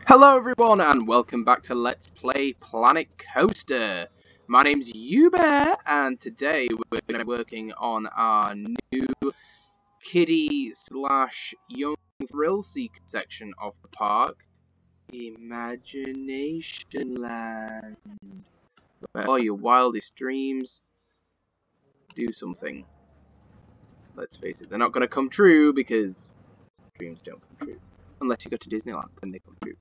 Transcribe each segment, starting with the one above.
Hello everyone and welcome back to Let's Play Planet Coaster. My name's Uber and today we're going to be working on our new kiddie slash young thrill seeker section of the park, Imagination Land, where all your wildest dreams do something. Let's face it, they're not going to come true because dreams don't come true. Unless you go to Disneyland, then they come true.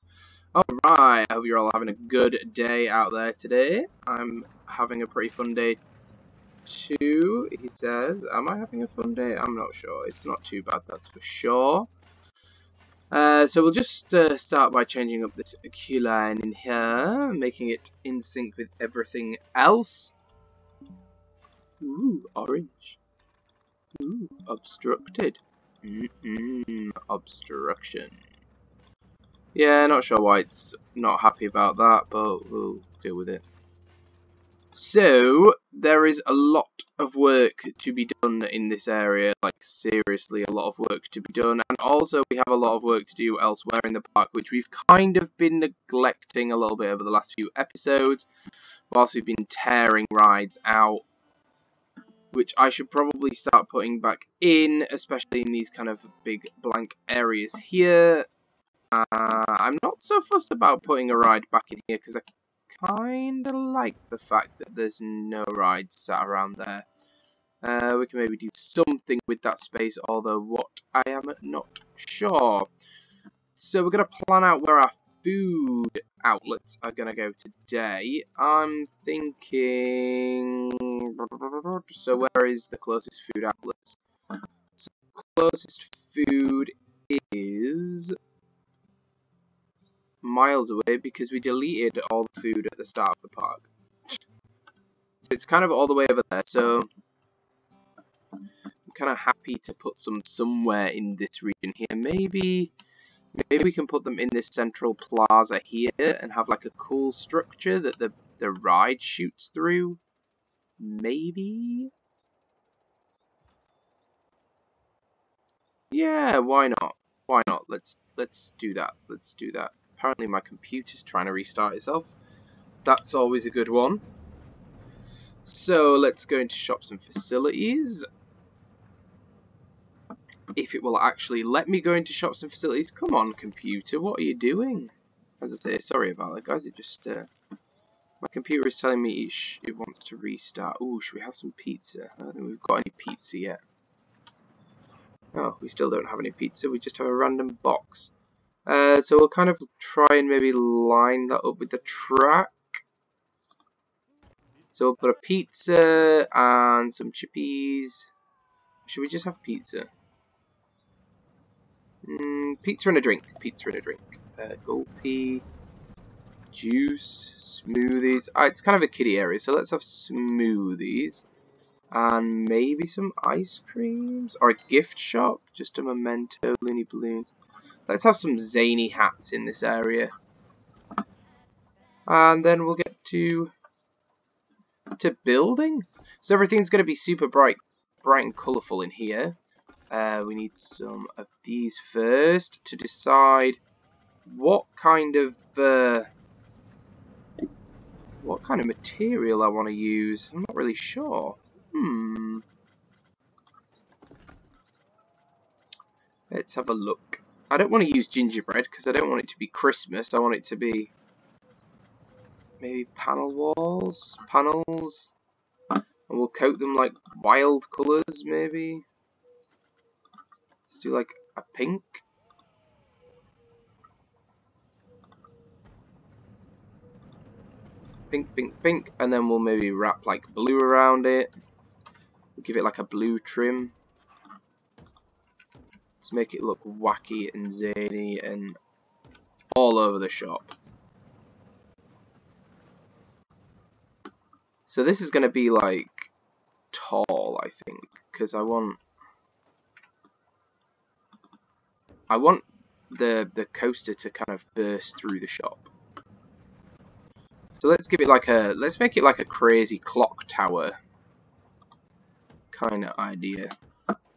Alright, I hope you're all having a good day out there today. I'm having a pretty fun day too, he says. Am I having a fun day? I'm not sure. It's not too bad, that's for sure. So we'll just start by changing up this queue line in here, making it in sync with everything else. Ooh, orange. Ooh, obstructed. Obstruction. Yeah, not sure why it's not happy about that, but we'll deal with it. So, there is a lot of work to be done in this area, like seriously a lot of work to be done, and also we have a lot of work to do elsewhere in the park, which we've kind of been neglecting a little bit over the last few episodes, whilst we've been tearing rides out, which I should probably start putting back in, especially in these kind of big blank areas here. I'm not so fussed about putting a ride back in here because I kind of like the fact that there's no rides sat around there. We can maybe do something with that space, although what I am not sure. So we're going to plan out where our food outlets are going to go today. I'm thinking... So where is the closest food outlets? So the closest food is... miles away because we deleted all the food at the start of the park. So it's kind of all the way over there, so I'm kind of happy to put some somewhere in this region here. Maybe we can put them in this central plaza here and have like a cool structure that the ride shoots through. Maybe? Yeah, why not? Why not? Let's do that. Let's do that. Apparently my computer's trying to restart itself. That's always a good one. So let's go into shops and facilities. If it will actually let me go into shops and facilities. Come on, computer, what are you doing? As I say, sorry about that, guys. It just my computer is telling me it wants to restart. Ooh, should we have some pizza? I don't think we've got any pizza yet. Oh, we still don't have any pizza. We just have a random box. So we'll kind of try and maybe line that up with the track. So we'll put a pizza and some chippies. Should we just have pizza? Pizza and a drink. Pizza and a drink. Gulpy. Juice. Smoothies. It's kind of a kiddie area, so let's have smoothies. And maybe some ice creams. Or a gift shop. Just a memento. Looney Balloons. Let's have some zany hats in this area. And then we'll get to building. So everything's going to be super bright and colourful in here. We need some of these first to decide what kind of material I want to use. I'm not really sure. Let's have a look. I don't want to use gingerbread because I don't want it to be Christmas. I want it to be maybe panels, and we'll coat them like wild colours maybe. Let's do like a pink. Pink, pink, pink, and then we'll maybe wrap like blue around it. We'll give it like a blue trim. Let's make it look wacky and zany and all over the shop. So this is going to be like tall, I think, because I want the coaster to kind of burst through the shop. So let's make it like a crazy clock tower kind of idea.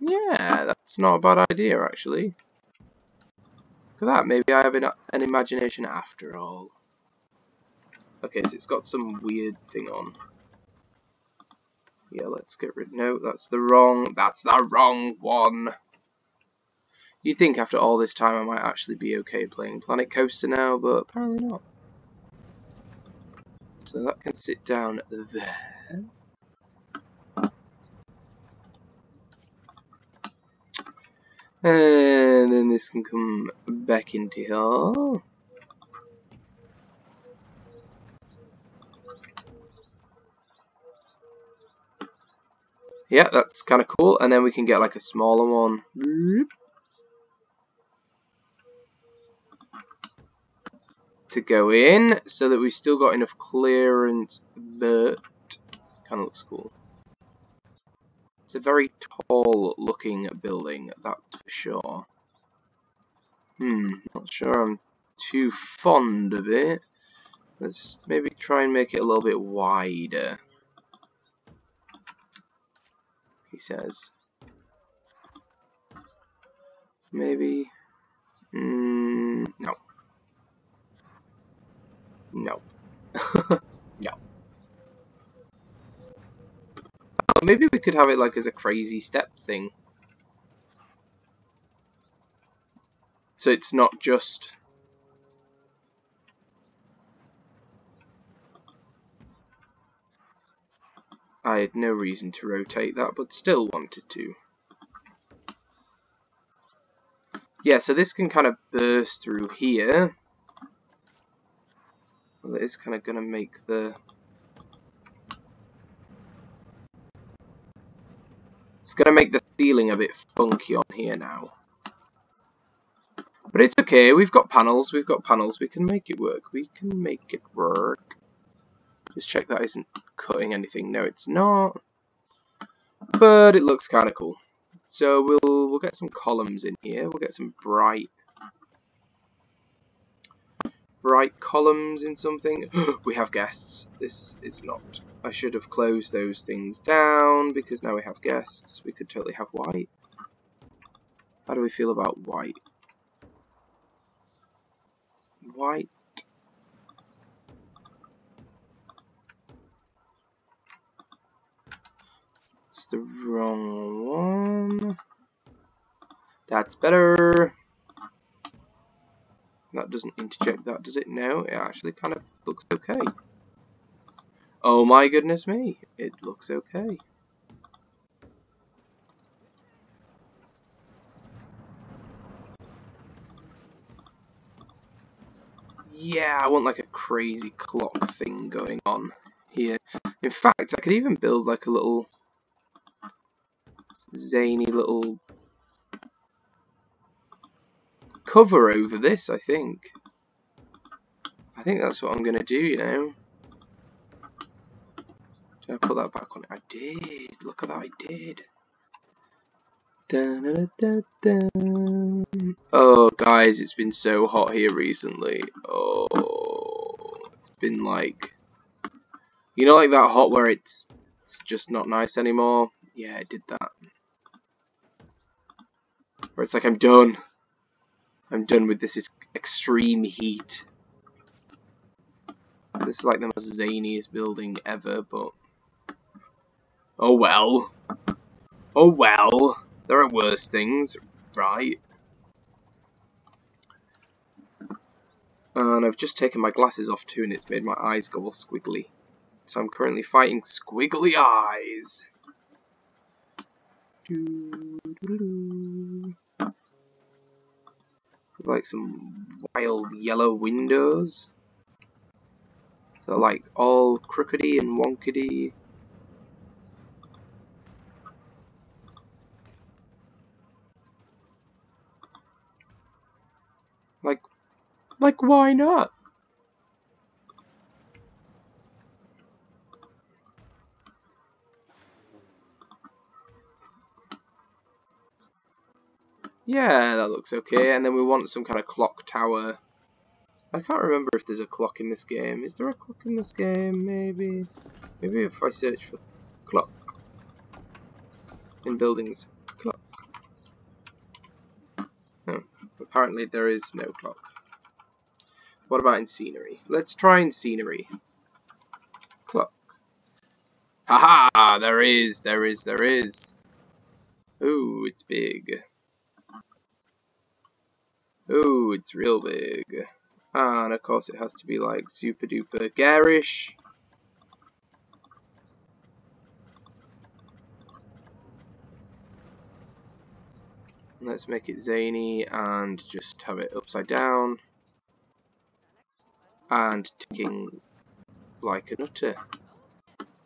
Yeah, that's not a bad idea actually. Look at that, maybe I have an imagination after all. Okay, so it's got some weird thing on. Yeah, let's get rid. No, that's the wrong one. You'd think after all this time I might actually be okay playing Planet Coaster now, but apparently not. So that can sit down there. And then this can come back into here. Yeah, that's kind of cool. And then we can get like a smaller one. To go in, so that we've still got enough clearance, but kind of looks cool. It's a very tall looking building, that's for sure. Not sure I'm too fond of it. Let's maybe try and make it a little bit wider, he says. Maybe. No. No. No. Maybe we could have it like as a crazy step thing. So it's not just... I had no reason to rotate that, but still wanted to. Yeah, so this can kind of burst through here. Well, it is kind of going to make the... It's going to make the ceiling a bit funky on here now. But it's okay, we've got panels, we can make it work, Just check that isn't cutting anything. No, it's not. But it looks kind of cool. So we'll get some columns in here, we'll get some bright columns in something. We have guests. This is not... I should have closed those things down, because now we have guests. We could totally have white. How do we feel about white? White. It's the wrong one. That's better. That doesn't interject that, does it? No, it actually kind of looks okay. Oh my goodness me, it looks okay. Yeah, I want like a crazy clock thing going on here. In fact, I could even build like a little zany little cover over this, I think. I think that's what I'm going to do, you know. Did I put that back on? I did. Look at that, I did. Dun, dun, dun, dun. Oh, guys, it's been so hot here recently. Oh, it's been like... You know, like that hot where it's just not nice anymore? Yeah, it did that. Where it's like, I'm done. I'm done with this extreme heat. This is like the most zaniest building ever, but... Oh well. Oh well. There are worse things, right? And I've just taken my glasses off too, and it's made my eyes go all squiggly. So I'm currently fighting squiggly eyes. With like some wild yellow windows. They're like all crookedy and wonkedy. Like why not? Yeah, that looks okay. And then we want some kind of clock tower. I can't remember if there's a clock in this game. Is there a clock in this game? Maybe. Maybe if I search for clock in buildings. Clock. Apparently there is no clock. What about in scenery? Let's try in scenery. Clock. Haha! There is. Ooh, it's big. Ooh, it's real big. And of course it has to be like super duper garish. Let's make it zany and just have it upside down. And ticking like a nutter.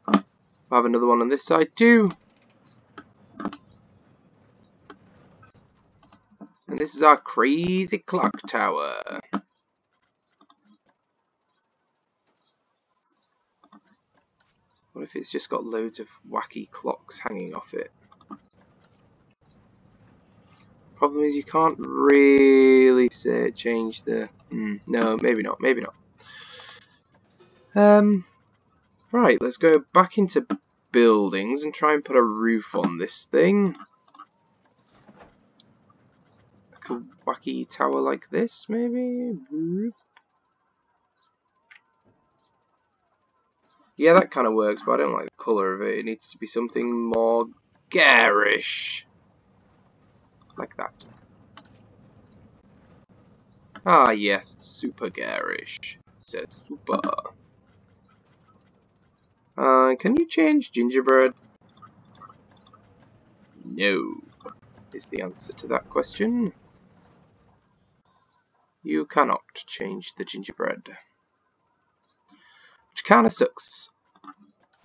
I'll have another one on this side too. And this is our crazy clock tower. What if it's just got loads of wacky clocks hanging off it? Problem is you can't really say change the... no, maybe not. Right, let's go back into buildings and try and put a roof on this thing. Like a wacky tower like this, maybe? Yeah, that kind of works, but I don't like the colour of it. It needs to be something more garish. Like that. Ah, yes, super garish. Says super. Can you change gingerbread? No, is the answer to that question. You cannot change the gingerbread. Which kinda sucks.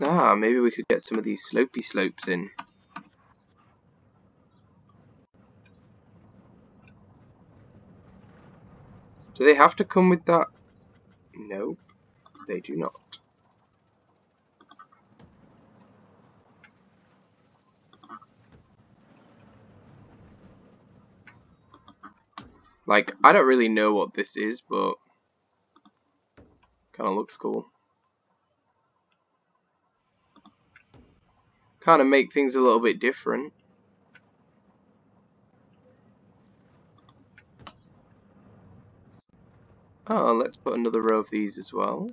Ah, maybe we could get some of these slopey slopes in. Do they have to come with that? Nope, they do not. Like, I don't really know what this is, but kinda looks cool. Kinda make things a little bit different. Oh, let's put another row of these as well.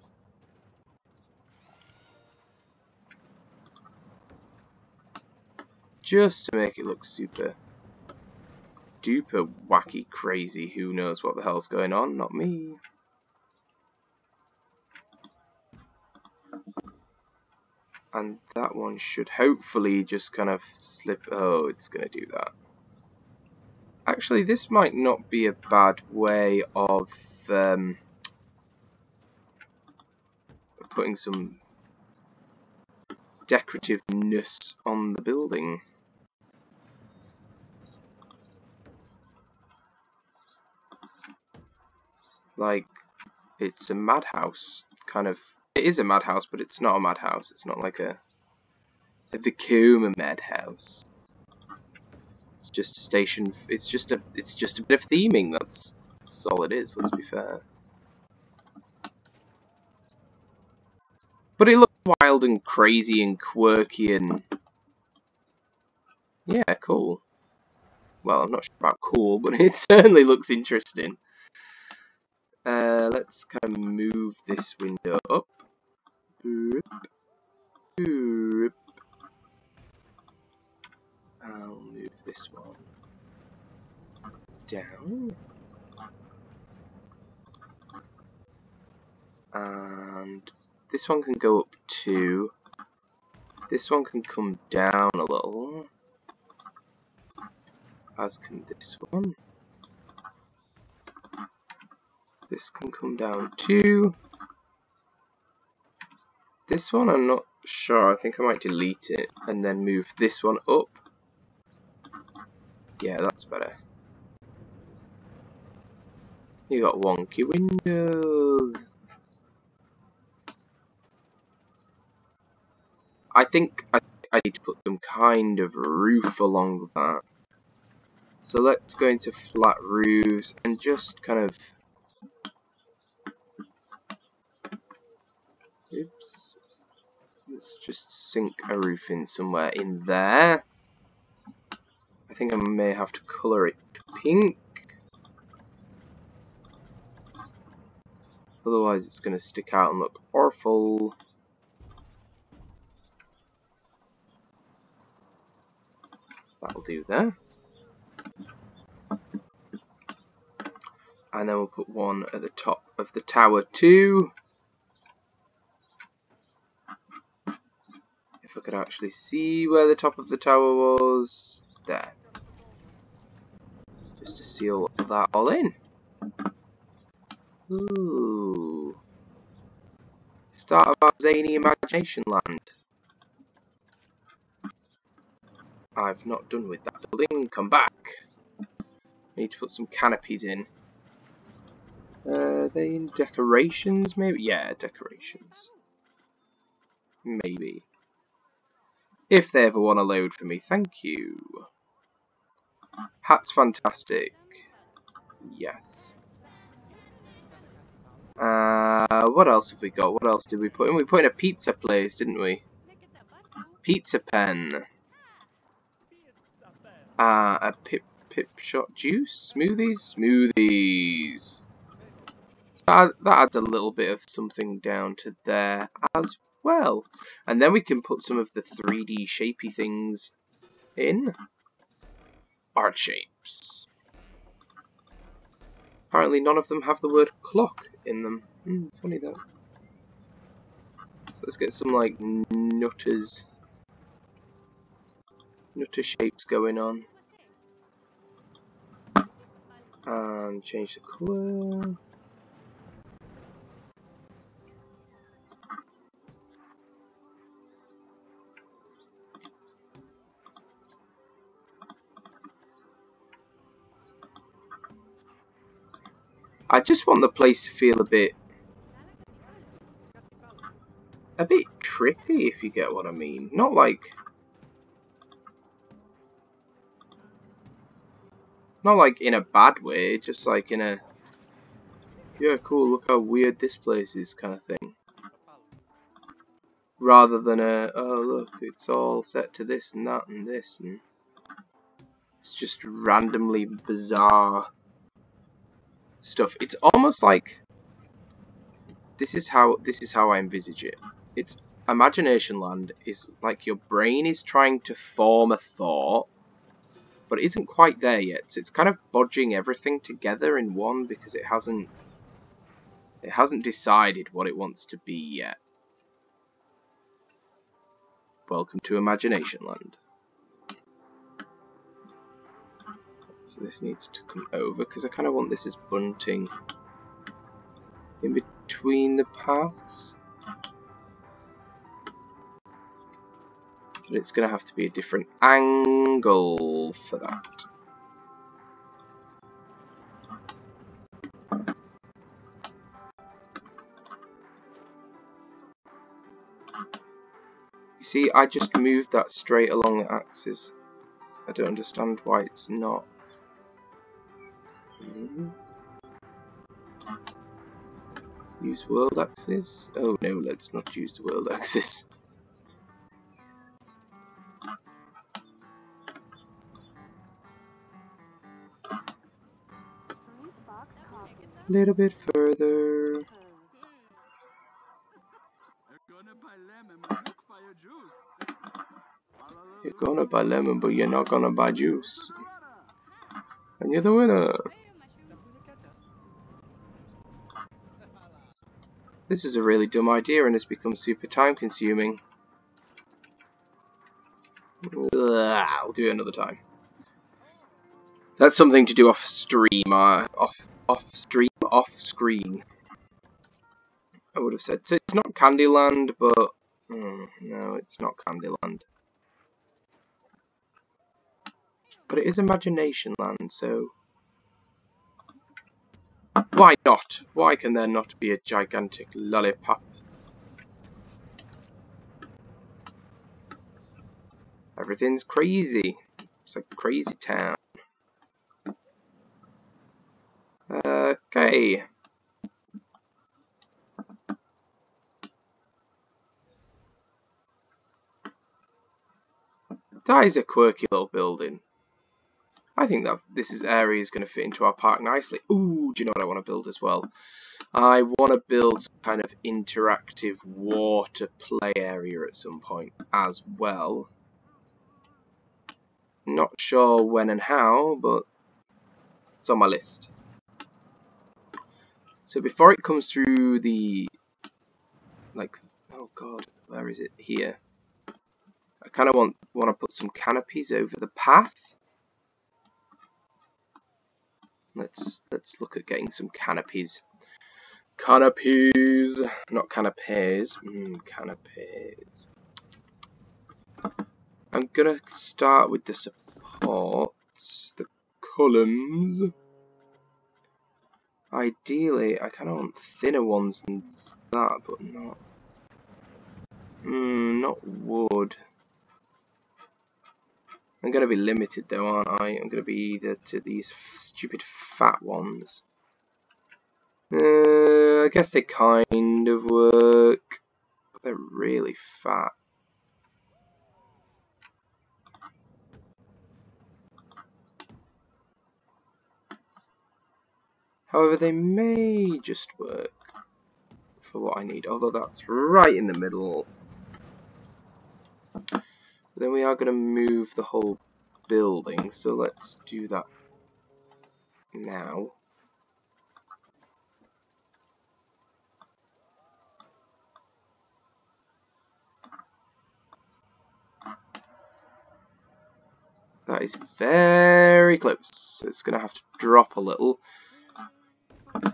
Just to make it look super duper wacky crazy. Who knows what the hell's going on? Not me. And that one should hopefully just kind of slip. Oh, it's gonna do that. Actually, this might not be a bad way of putting some decorativeness on the building. Like, it's a madhouse, kind of. It is a madhouse, but it's not a madhouse. It's not like a Vekoma madhouse. It's just a station. It's just a bit of theming. That's all it is. Let's be fair. But it looks wild and crazy and quirky and yeah, cool. Well, I'm not sure about cool, but it certainly looks interesting. Let's kind of move this window up. I'll move this one down. And this one can go up too. This one can come down a little. As can this one. This can come down too. This one I'm not sure. I think I might delete it and then move this one up. Yeah, that's better. You got wonky windows. I think I need to put some kind of roof along that. So let's go into flat roofs and just kind of... Oops. Let's just sink a roof in somewhere in there. I think I may have to colour it pink. Otherwise it's going to stick out and look awful. That'll do there. And then we'll put one at the top of the tower too. If I could actually see where the top of the tower was. There. Just to seal that all in. Ooh. Start of our zany imagination land. I've not done with that building. Come back. Need to put some canopies in. Are they in decorations, maybe? Yeah, decorations. Maybe. If they ever want to load for me, thank you. Hat's fantastic. Yes. What else have we got? What else did we put in? We put in a pizza place, didn't we? Pizza pen. A pip shot juice? Smoothies. So that adds a little bit of something down to there as well. And then we can put some of the 3D shapey things in. Art shapes. Apparently none of them have the word clock in them. Funny though. So let's get some like nutter shapes going on. And change the colour. I just want the place to feel a bit trippy, if you get what I mean. Not like in a bad way, just like in a yeah, cool, look how weird this place is kind of thing. Rather than a, oh look, it's all set to this and that and this, and it's just randomly bizarre stuff. It's almost like this is how I envisage it. It's Imagination Land is like your brain is trying to form a thought, but it isn't quite there yet. So it's kind of bodging everything together in one because it hasn't decided what it wants to be yet. Welcome to Imagination Land. So this needs to come over because I kind of want this as bunting in between the paths. But it's going to have to be a different angle for that. You see, I just moved that straight along the axis. I don't understand why it's not. Use world axis? Oh no, let's not use the world axis. A little bit further. You're gonna buy lemon, but you're not gonna buy juice. And you're the winner. This is a really dumb idea and has become super time consuming. I'll do it another time. That's something to do off stream, off screen. I would have said. So it's not Candyland, but no, it's not Candyland. But it is Imagination Land, so why not? Why can there not be a gigantic lollipop? Everything's crazy. It's like crazy town. Okay. That is a quirky little building. I think that area is going to fit into our park nicely. Ooh, do you know what I want to build as well? I want to build some kind of interactive water play area at some point as well. Not sure when and how, but it's on my list. So before it comes through the, like, oh god, where is it? Here. I kind of want to put some canopies over the path. Let's look at getting some canopies. Canopies, not canapes. Canapes. I'm gonna start with the supports, the columns. Ideally, I kind of want thinner ones than that, but not wood. I'm gonna be limited though, aren't I? I'm gonna be either to these stupid fat ones. I guess they kind of work, but they're really fat. However, they may just work for what I need, although that's right in the middle. But then we are going to move the whole building, so let's do that now. That is very close. It's going to have to drop a little.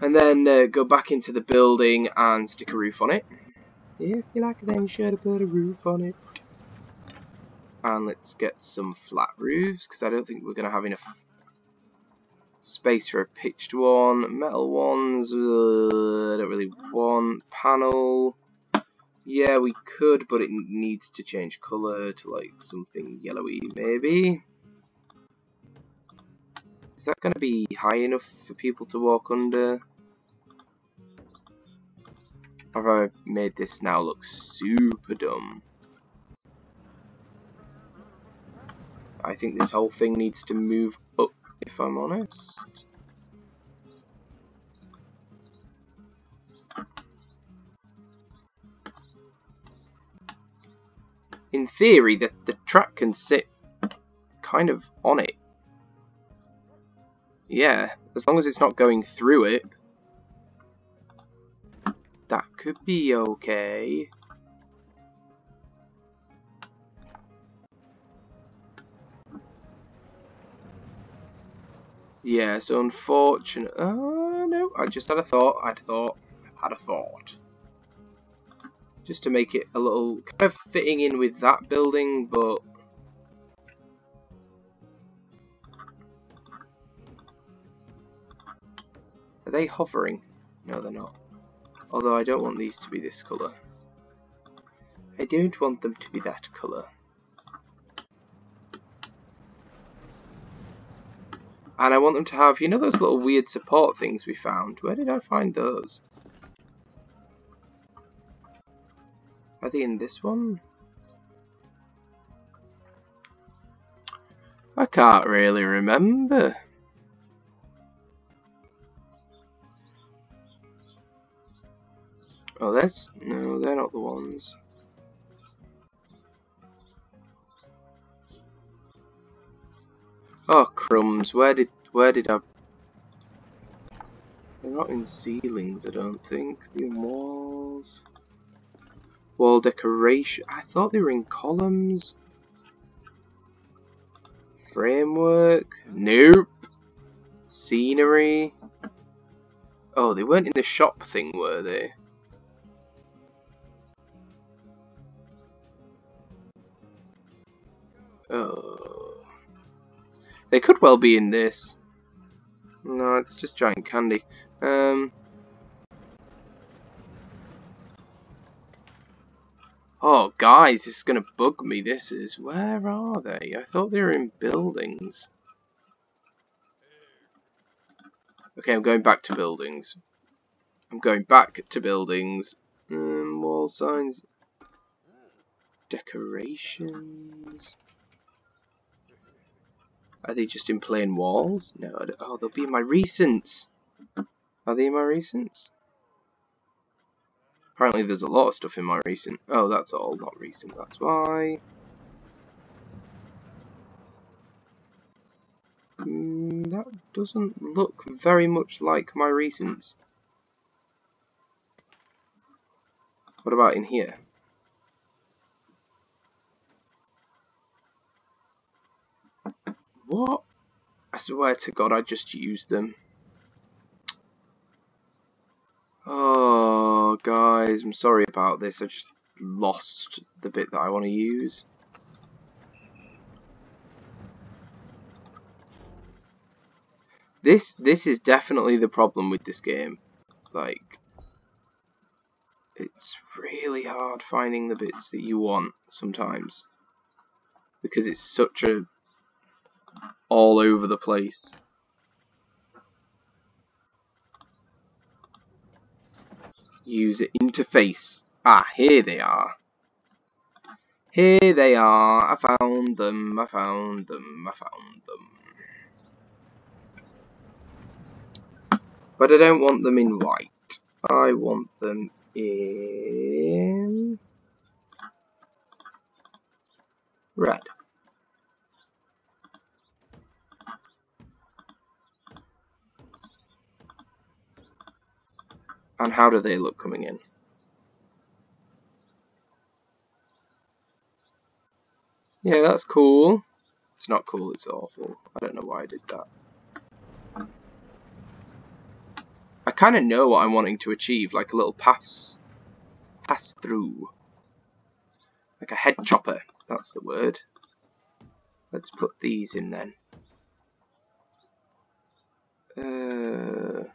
And then go back into the building and stick a roof on it. If you like it, then you should put a roof on it. And let's get some flat roofs, because I don't think we're going to have enough space for a pitched one. Metal ones, I don't really want. Panel, yeah, we could, but it needs to change colour to like something yellowy, maybe. Is that going to be high enough for people to walk under? Have I made this now look super dumb? I think this whole thing needs to move up, if I'm honest. In theory, the track can sit kind of on it. Yeah, as long as it's not going through it. That could be okay. Yeah, so unfortunate. No, I just had a thought. I had a thought. Just to make it a little kind of fitting in with that building, but are they hovering? No, they're not. Although I don't want these to be this colour. I don't want them to be that colour. And I want them to have, you know those little weird support things we found? Where did I find those? Are they in this one? I can't really remember. Oh, no, they're not the ones. Oh crumbs! Where did I? They're not in ceilings, I don't think. They're in walls. Wall decoration. I thought they were in columns. Framework. Nope. Scenery. Oh, they weren't in the shop thing, were they? Oh. They could well be in this. No, it's just giant candy. Oh, guys, this is gonna bug me. This is. Where are they? I thought they were in buildings. Okay, I'm going back to buildings. Wall signs. Decorations. Are they just in plain walls? No, oh, they'll be in my recents. Are they in my recents? Apparently there's a lot of stuff in my recent... Oh, that's all not recent, that's why. That doesn't look very much like my recents. What about in here? What? I swear to God I just used them. Oh, guys, I'm sorry about this. I just lost the bit that I want to use. This is definitely the problem with this game. Like, it's really hard finding the bits that you want sometimes. Because it's such a all over the place. User interface. Ah, here they are. Here they are. I found them. I found them. I found them. But I don't want them in white. I want them in red. And how do they look coming in? Yeah, that's cool. It's not cool, it's awful. I don't know why I did that. I kind of know what I'm wanting to achieve, like a little pass through. Like a head chopper, that's the word. Let's put these in then. Oh.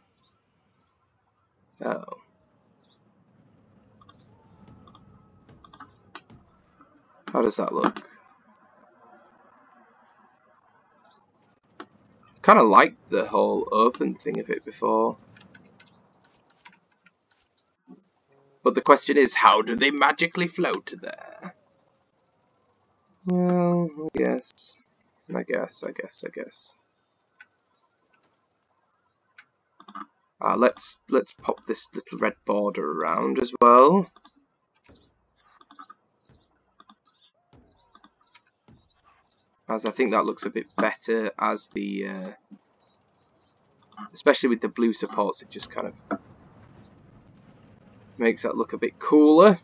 How does that look? Kind of liked the whole open thing of it before. But the question is, how do they magically float there? Well, I guess. Let's pop this little red border around as well. As I think that looks a bit better as the, especially with the blue supports, it just kind of makes that look a bit cooler.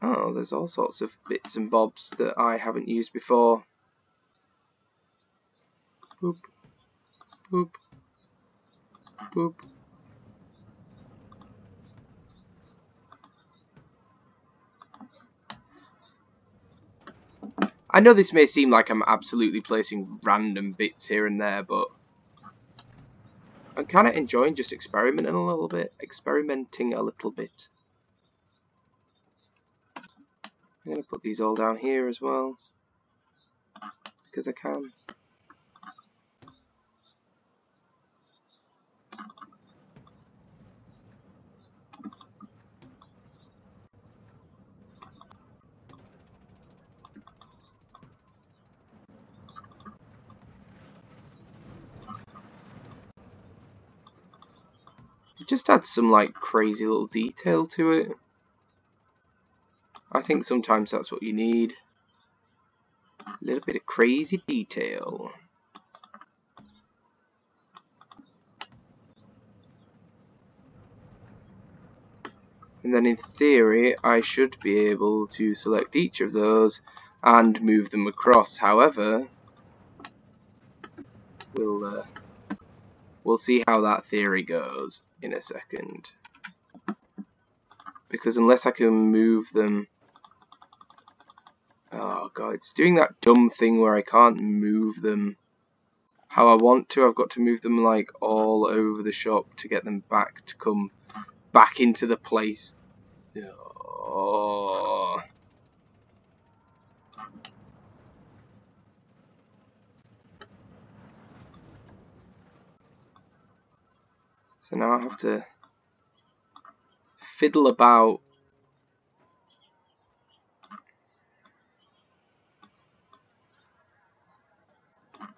Oh, there's all sorts of bits and bobs that I haven't used before. Boop, boop, boop. I know this may seem like I'm absolutely placing random bits here and there, but I'm kind of enjoying just experimenting a little bit. I'm going to put these all down here as well, because I can. It just adds some like crazy little detail to it. I think sometimes that's what you need. A little bit of crazy detail. And then in theory, I should be able to select each of those and move them across. However, we'll see how that theory goes in a second. Because unless I can move them... Oh god, it's doing that dumb thing where I can't move them how I want to. I've got to move them like all over the shop to get them back to come back into the place. Oh. So now I have to fiddle about.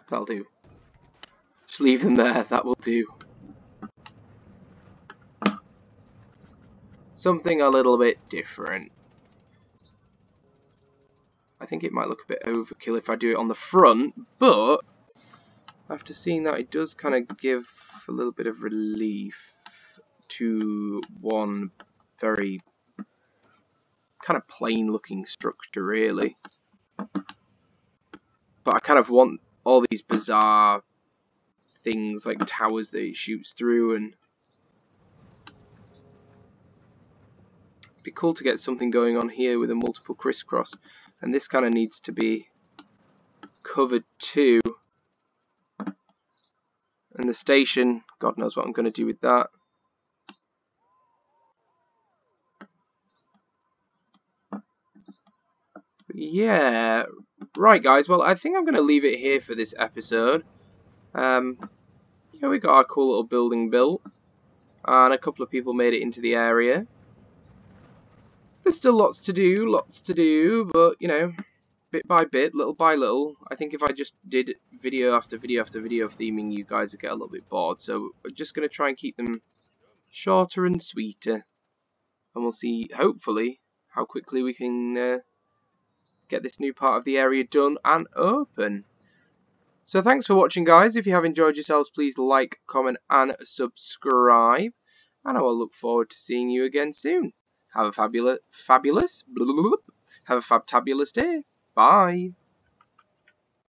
That'll do. Just leave them there, that will do. something a little bit different. I think it might look a bit overkill if I do it on the front, but after seeing that, it does kind of give a little bit of relief to one very kind of plain looking structure, really. But I kind of want all these bizarre things like towers that it shoots through, and it'd be cool to get something going on here with a multiple crisscross, and this kind of needs to be covered too. And the station, God knows what I'm going to do with that. Yeah, right guys, well I think I'm going to leave it here for this episode. We got our cool little building built, and a couple of people made it into the area. There's still lots to do, but you know, bit by bit, little by little. I think if I just did video after video after video of theming, you guys would get a little bit bored, so we're just going to try and keep them shorter and sweeter, and we'll see, hopefully, how quickly we can get this new part of the area done and open. So thanks for watching, guys. If you have enjoyed yourselves, please like, comment and subscribe, and I will look forward to seeing you again soon. Have a fabulous have a fabtabulous day. Bye.